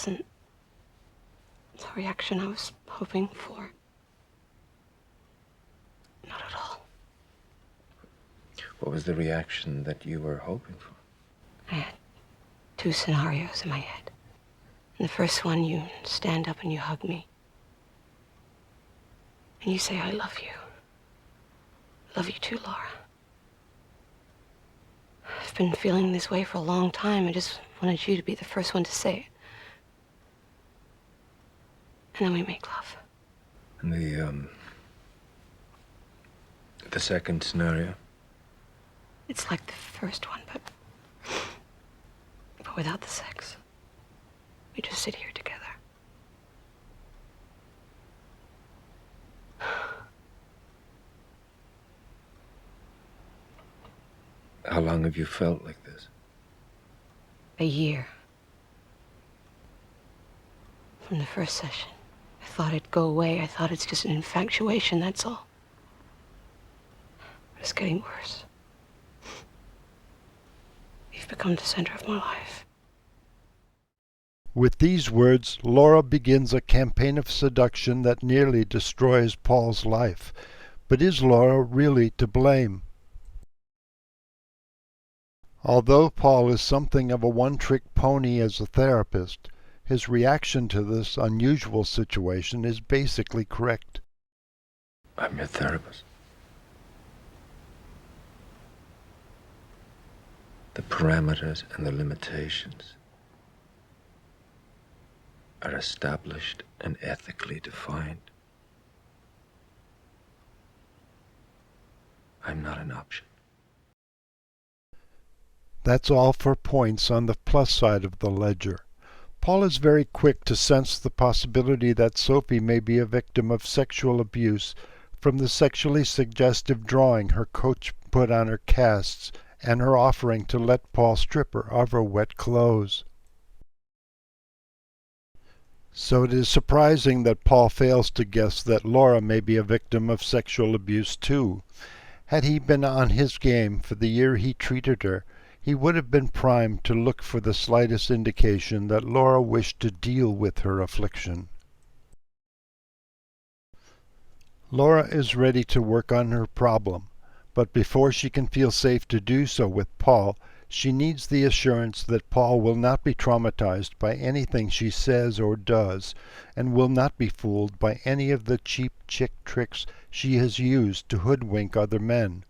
wasn't the reaction I was hoping for. Not at all. What was the reaction that you were hoping for? I had two scenarios in my head. In the first one, you stand up and you hug me. And you say, I love you. I love you too, Laura. I've been feeling this way for a long time. I just wanted you to be the first one to say it. And then we make love. And the second scenario? It's like the first one, but without the sex. We just sit here together. How long have you felt like this? A year. From the first session. I thought it'd go away. I thought it's just an infatuation, that's all. But it's getting worse. You've become the center of my life. With these words, Laura begins a campaign of seduction that nearly destroys Paul's life. But is Laura really to blame? Although Paul is something of a one-trick pony as a therapist, his reaction to this unusual situation is basically correct. I'm your therapist. The parameters and the limitations are established and ethically defined. I'm not an option. That's all for points on the plus side of the ledger. Paul is very quick to sense the possibility that Sophie may be a victim of sexual abuse from the sexually suggestive drawing her coach put on her casts and her offering to let Paul strip her of her wet clothes. So it is surprising that Paul fails to guess that Laura may be a victim of sexual abuse too. Had he been on his game for the year he treated her, he would have been primed to look for the slightest indication that Laura wished to deal with her affliction. Laura is ready to work on her problem, but before she can feel safe to do so with Paul, she needs the assurance that Paul will not be traumatized by anything she says or does, and will not be fooled by any of the cheap chick tricks she has used to hoodwink other men.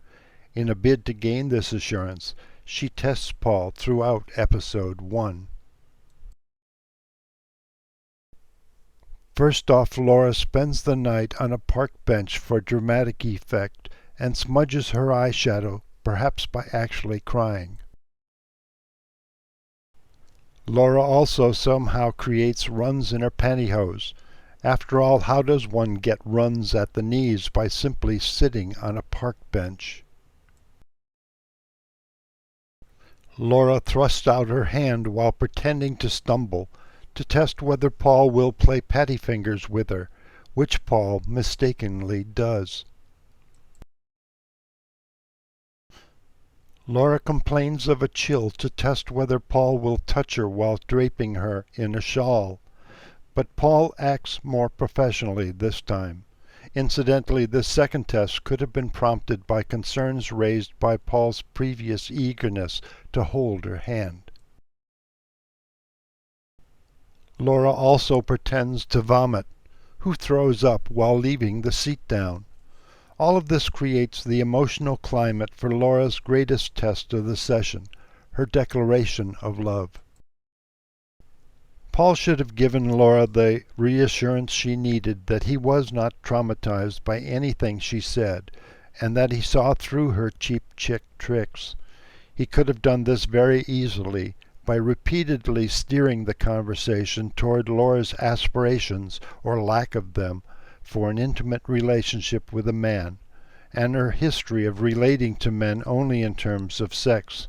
In a bid to gain this assurance, she tests Paul throughout episode 1. First off, Laura spends the night on a park bench for dramatic effect and smudges her eyeshadow, perhaps by actually crying. Laura also somehow creates runs in her pantyhose. After all, how does one get runs at the knees by simply sitting on a park bench? Laura thrusts out her hand while pretending to stumble, to test whether Paul will play pattyfingers with her, which Paul mistakenly does. Laura complains of a chill to test whether Paul will touch her while draping her in a shawl, but Paul acts more professionally this time. Incidentally, this second test could have been prompted by concerns raised by Paul's previous eagerness to hold her hand. Laura also pretends to vomit, who throws up while leaving the seat down. All of this creates the emotional climate for Laura's greatest test of the session, her declaration of love. Paul should have given Laura the reassurance she needed that he was not traumatized by anything she said, and that he saw through her cheap chick tricks. He could have done this very easily by repeatedly steering the conversation toward Laura's aspirations, or lack of them, for an intimate relationship with a man, and her history of relating to men only in terms of sex.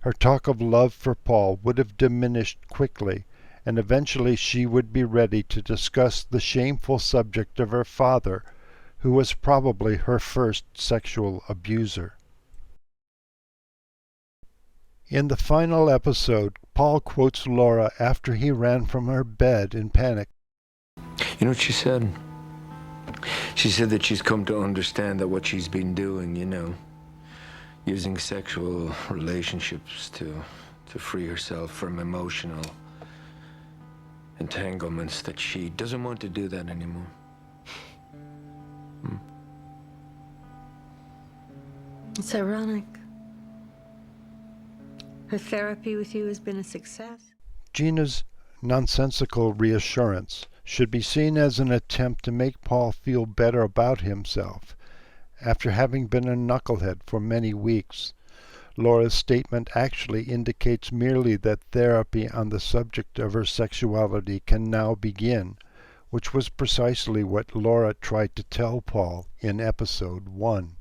Her talk of love for Paul would have diminished quickly, and eventually she would be ready to discuss the shameful subject of her father, who was probably her first sexual abuser. In the final episode, Paul quotes Laura after he ran from her bed in panic. You know what she said? She said that she's come to understand that what she's been doing, using sexual relationships to free herself from emotional entanglements, that she doesn't want to do that anymore. It's ironic. Her therapy with you has been a success. Gina's nonsensical reassurance should be seen as an attempt to make Paul feel better about himself after having been a knucklehead for many weeks. Laura's statement actually indicates merely that therapy on the subject of her sexuality can now begin, which was precisely what Laura tried to tell Paul in episode 1.